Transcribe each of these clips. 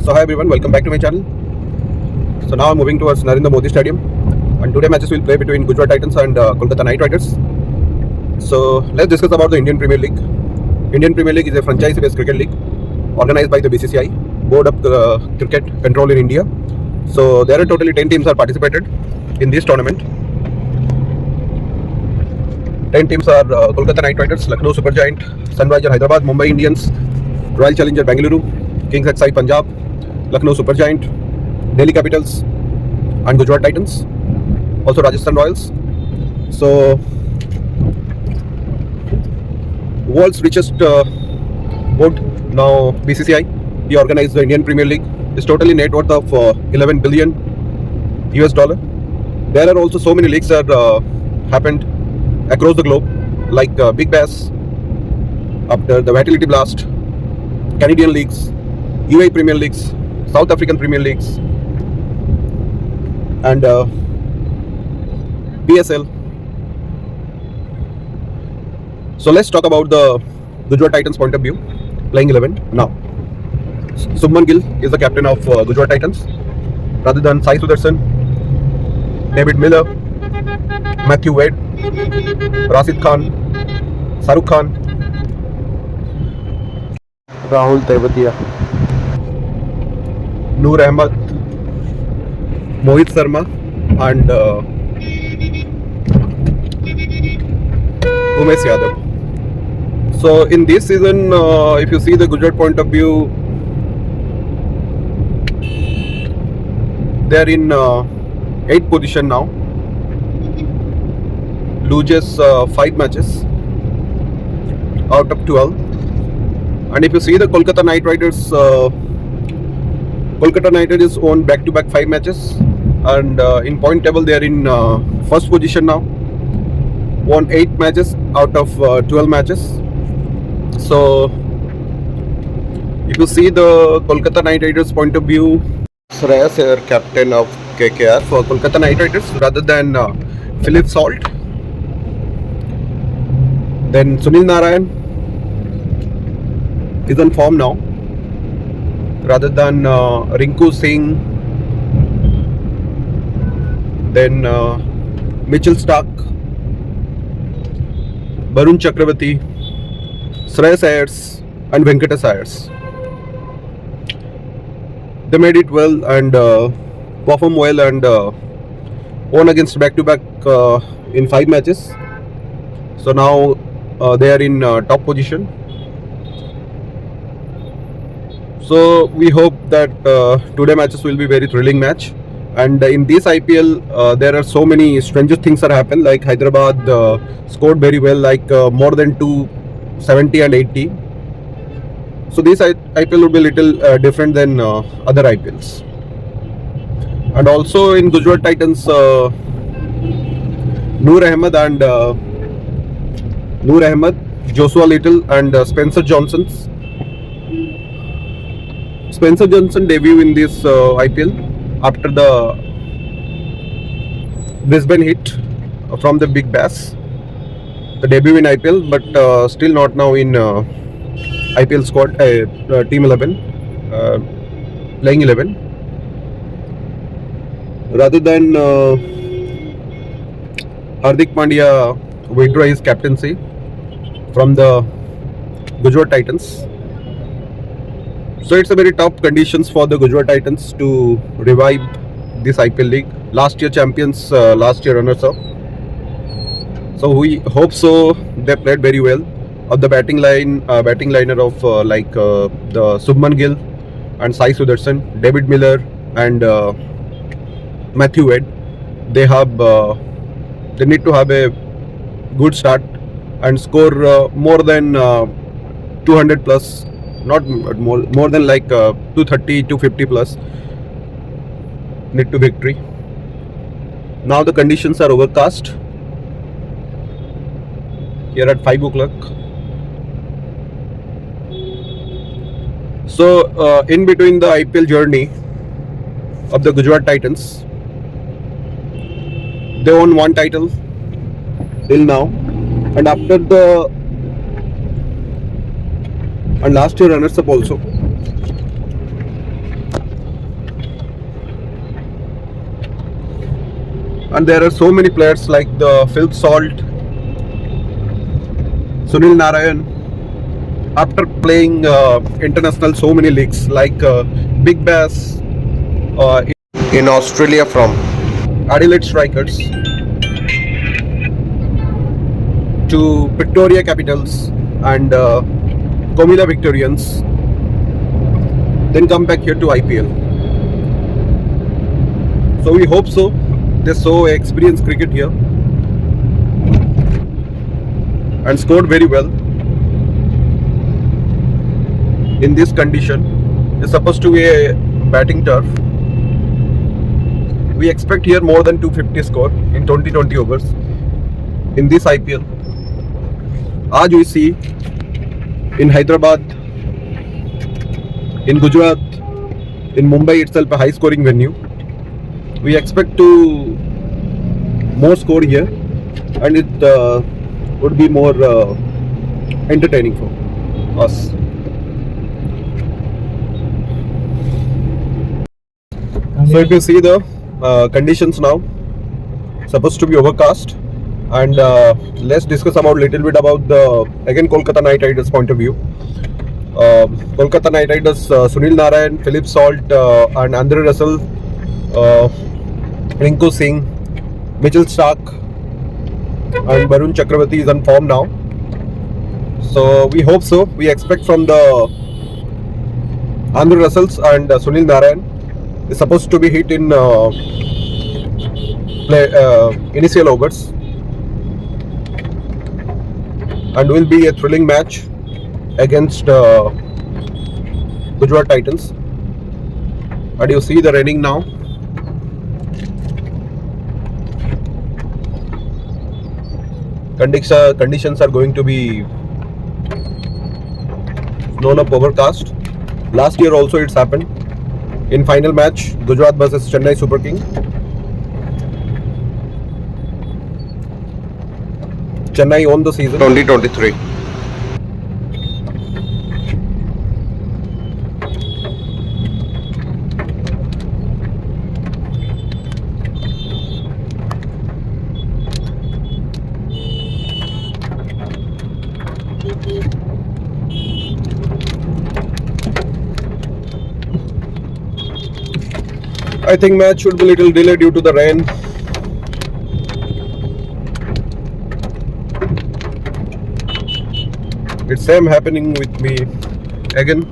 So hi everyone, welcome back to my channel. So now I'm moving towards Narendra Modi Stadium, and today matches will play between Gujarat Titans and Kolkata Knight Riders. So let's discuss about the Indian Premier League. Indian Premier League is a franchise-based cricket league organized by the BCCI, Board of Cricket Control in India. So there are totally 10 teams are participated in this tournament. 10 teams are Kolkata Knight Riders, Lucknow Super Giant, Sunrisers Hyderabad, Mumbai Indians, Royal Challenger Bengaluru, Kings XI Punjab, Lucknow Super Giant, Delhi Capitals, and Gujarat Titans. Also Rajasthan Royals. So world's richest board now BCCI. He organized the Indian Premier League. It's totally net worth of 11 billion US dollar. There are also so many leagues that happened across the globe, like Big Bash, after the Vitality Blast, Canadian leagues, UAE Premier Leagues, South African Premier Leagues, and PSL. So let's talk about the Gujarat Titans point of view, playing 11 now. Shubman Gill is the captain of Gujarat Titans, rather than Sai Sudarshan, David Miller, Matthew Wade, Rashid Khan, Shahrukh Khan, Rahul Tewatia, Noor Ahmed, Mohit Sharma, and Umesh Yadav. So in this season, if you see the Gujarat point of view, they are in 8th position now. Loses 5 matches out of 12. And if you see the Kolkata Knight Riders, Kolkata Knight Riders won back-to-back 5 matches, and in point table they are in first position now. Won 8 matches out of 12 matches. So if you see the Kolkata Knight Riders point of view, Shreyas Iyer, captain of KKR for Kolkata Knight Riders, rather than Philip Salt. Then Sunil Narayan is on form now, rather than Rinku Singh. Then Mitchell Stark, Barun Chakravarti, Shreyas Iyer, and Venkatesh Iyer. They made it well and perform well and won against back-to-back in 5 matches. So now they are in top position. So we hope that today matches will be very thrilling match. And in this IPL, there are so many stranger things that happen. Like Hyderabad scored very well, like more than 270 and 80. So this IPL would be a little different than other IPLs. And also in Gujarat Titans, Noor Ahmed, Joshua Little, and Spencer Johnson debut in this IPL after the Brisbane hit from the Big Bash. The debut in IPL, but still not now in IPL squad, team 11, playing 11. Rather than Hardik Pandya withdraw his captaincy from the Gujarat Titans. So it's a very tough conditions for the Gujarat Titans to revive this IPL league. Last year champions, last year runners-up. So we hope so. They played very well. Of the batting liner of the Shubman Gill and Sai Sudarshan, David Miller, and Matthew Wade, they need to have a good start and score more than 200 plus, not more than like 230, 250 plus. Need to victory. Now the conditions are overcast here at 5 o'clock. So in between the IPL journey of the Gujarat Titans, they won 1 title till now, and after the and last year runners up also. and there are so many players like the Phil Salt, Sunil Narayan, after playing international so many leagues like Big Bass in Australia from Adelaide Strikers to Victoria Capitals and Comilla Victorians, then come back here to IPL. So we hope so. They saw experienced cricket here and scored very well. In this condition, it's supposed to be a batting turf. We expect here more than 250 score in 20 overs in this IPL. As we see in Hyderabad, in Gujarat, in Mumbai itself a high scoring venue. We expect to more score here, and it would be more entertaining for us. So if you see the conditions now, supposed to be overcast, and let's discuss about little bit about the again Kolkata Knight Riders point of view. Kolkata Knight Riders, Sunil Narayan, Philip Salt, and Andre Russell, Rinku Singh, Mitchell Stark, and Varun Chakravarti is on form now. So we hope so. We expect from the Andre Russells and Sunil Narayan is supposed to be hit in initial overs, and will be a thrilling match against Gujarat Titans. And you see the raining now. Conditions are going to be known up overcast. Last year also it's happened. In final match, Gujarat versus Chennai Super King. Chennai won the season 2023. I think match should be little delayed due to the rain. It's same happening with me again.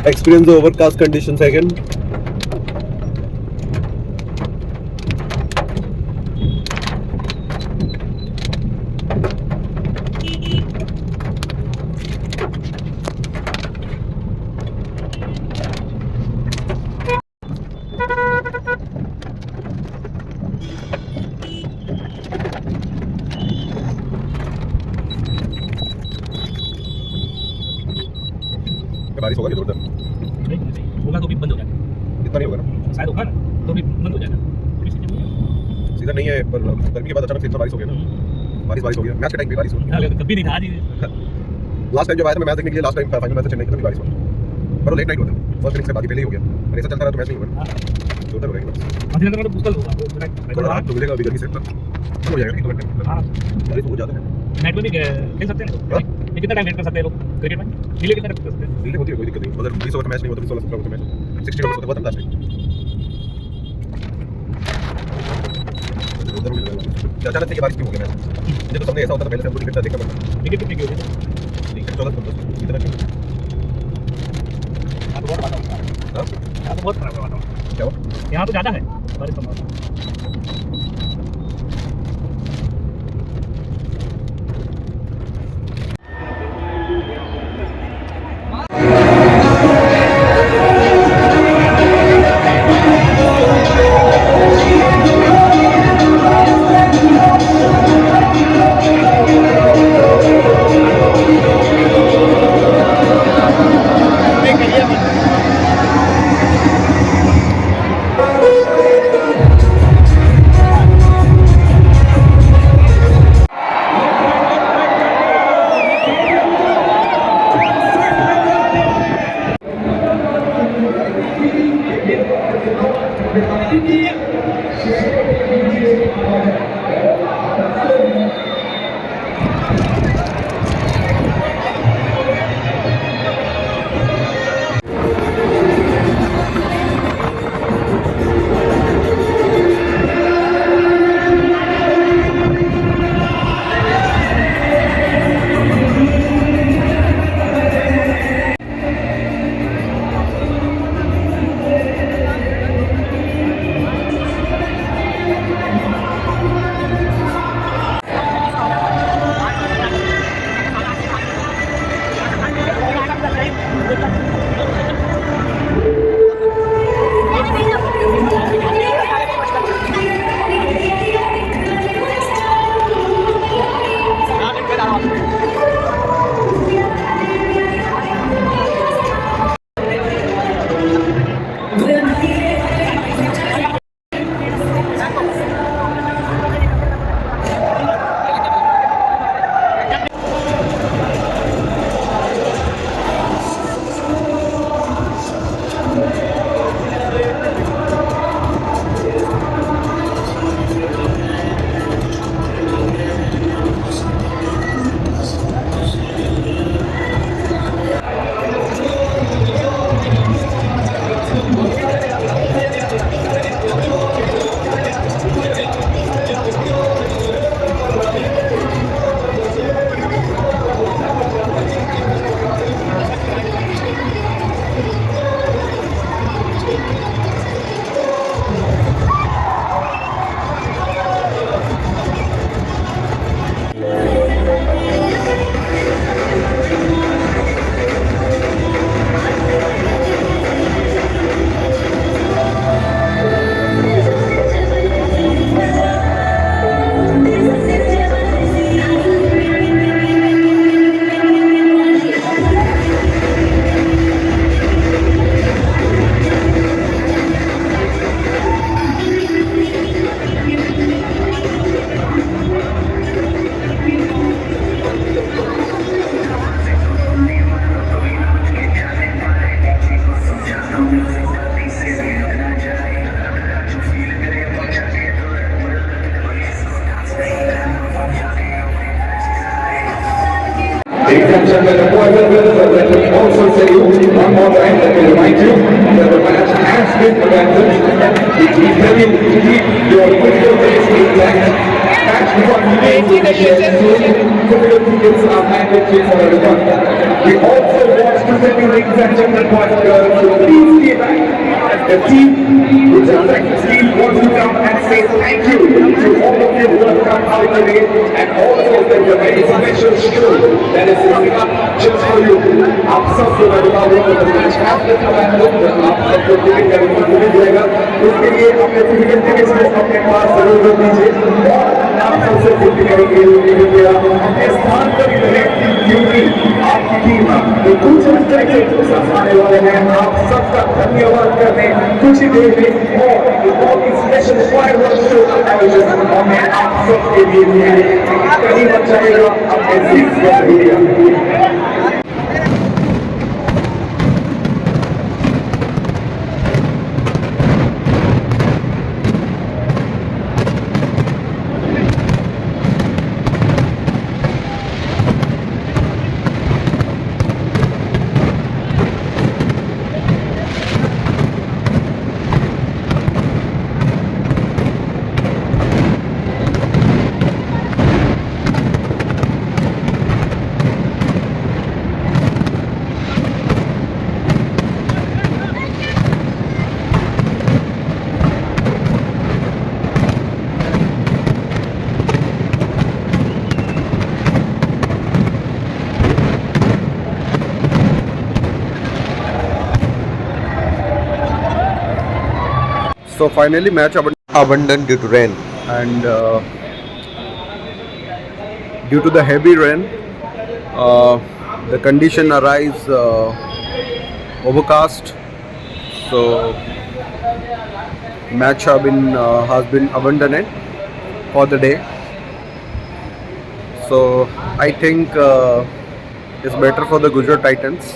Experience the overcast conditions again. बारिश होगा जोरदार? नहीं होगा तो भी बंद हो जाएगा। इतना नहीं होगा ना? शायद होगा ना तो भी बंद हो जाएगा। सीजन नहीं है पर गर्मी के बाद अचानक से इतना बारिश हो गया ना। बारिश हो गया। मैच के टाइम भी बारिश हो गया। कभी नहीं था आज ही। लास्ट टाइम जब आया था मैं मैच देखने के लिए, last time final match Chennai का भी बारिश हुआ, पर लेट नाइट हुआ था। फर्स्ट इनिंग्स से बाकी पहले ही हो गया। और ऐसा चलता रहा तो मैच नहीं होगा। जोरदार हो गया। मध्य में तो पुष्कल होगा। थोड़ा रात तो मिलेगा अभी गर्मी से पर हो जाएगा 1-2 घंटे। हां बारिश हो जाता है। नाइट में भी खेल सकते हैं लोग। ये कितना टाइम वेट कर सकते हैं लोग क्रिकेट में? डिले कितना कर सकते हैं? डिले होती है कोई दिक्कत नहीं। अगर 20 ओवर का मैच नहीं होता तो 16-17 ओवर का मैच 60 ओवर होता है लास्ट टाइम। अचानक से बारिश क्यों हो गया मैच? मुझे तो समझ ऐसा होता था पहले से हमको टिकट देखना पड़ता। टिकट कितने की होगी? टिकट 14-15 इतना क्यों? यहाँ तो बहुत खराब है। हां यहाँ तो बहुत खराब है वातावरण। क्या हुआ? यहाँ तो ज़्यादा है बारिश का मौसम। Ladies and gentlemen, the boys and girls, let me also say one more time, let me remind you that the match has been prevented. It is very to keep your critical base intact. Match continues to be shared soon. Critical tickets are mandatory for everyone. We also want to tell you, ladies and gentlemen, boys and girls, to please stay back. The team, which is like this team, wants to come and say thank you to all of you who have come out today, and also there's a very special show that is coming up just for you. आप सबको धन्यवाद देते हैं। Match आपके खबर आप सबको ticket का मिल जाएगा। उसके लिए अपने टिकट टिकट्स को अपने पास जरूर रख दीजिए और आप सबसे विनती करेंगे कि आप अपने स्थान पर ही रहें, क्योंकि आपकी टीम जो कुछ इस तरह आने वाले हैं, आप सबका धन्यवाद करने कुछ ही देर में और बहुत ही स्पेशल फायरवर्क शो का आयोजन हमने आप सबके लिए किया है। कहीं मत जाइएगा, अपने सीट पर रहिएगा। So finally match abandoned due to rain, and due to the heavy rain the condition arise overcast, so match has been abandoned for the day. So I think it's better for the Gujarat Titans,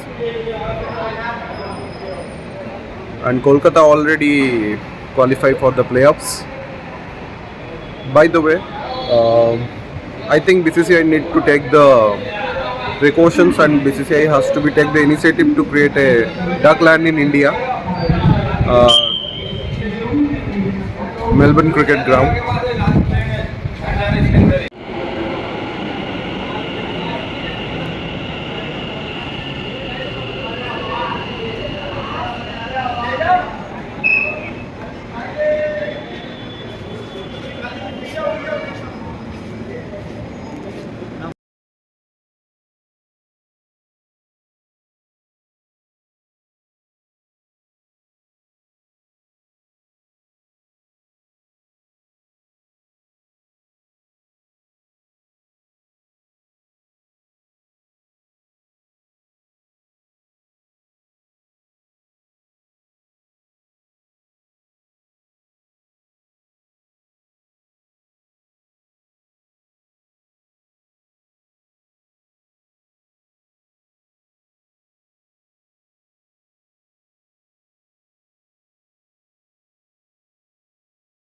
and Kolkata already qualify for the playoffs. By the way, I think BCCI need to take the precautions, and BCCI has to be take the initiative to create a duck land in India, Melbourne Cricket Ground.